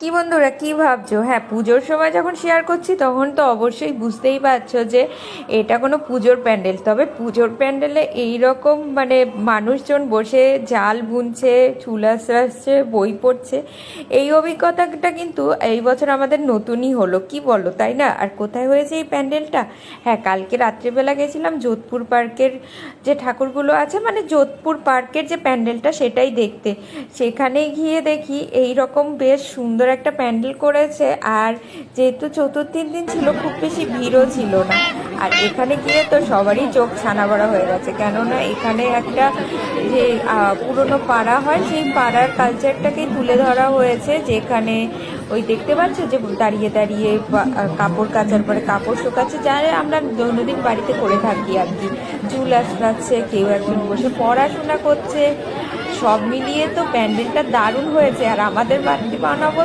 কি বন্ধুরা, কি ভাবছো? হ্যাঁ, পুজোর সময় যখন শেয়ার করছি তখন তো অবশ্যই বুঝতেই পারছো যে এটা কোনো পুজোর প্যান্ডেল। তবে পুজোর প্যান্ডেলে এই রকম মানে মানুষজন বসে জাল বুনছে, চুল আঁচড়াচ্ছে, বই পড়ছে, এই অভিজ্ঞতাটা কিন্তু এই বছর আমাদের নতুনই হলো, কি বলো, তাই না? আর কোথায় হয়েছে এই প্যান্ডেলটা? হ্যাঁ, কালকে রাত্রিবেলা গেছিলাম যোধপুর পার্কের যে ঠাকুরগুলো আছে, মানে যোধপুর পার্কের যে প্যান্ডেলটা সেটাই দেখতে। সেখানে গিয়ে দেখি এই রকম বেশ সুন্দর একটা প্যান্ডেল করেছে। আর যেহেতু চতুর্থীর দিন ছিল, খুব বেশি ভিড়ও ছিল না। আর এখানে গিয়ে তো সবারই চোখ ছানা বড়া হয়ে গেছে, কেননা এখানে একটা যে পুরনো পাড়া হয়, সেই পাড়ার কালচারটাকেই তুলে ধরা হয়েছে। যেখানে ওই দেখতে পাচ্ছ যে দাঁড়িয়ে দাঁড়িয়ে কাপড় কাচার পরে কাপড় শুকাচ্ছে, যা আমরা দৈনন্দিন বাড়িতে করে থাকি আর কি। চুল আঁচড়াচ্ছে, কেউ একজন বসে পড়াশোনা করছে। সব মিলিয়ে তো প্যান্ডেলটা দারুণ হয়েছে। আর আমাদের বাড়িতে বানাবো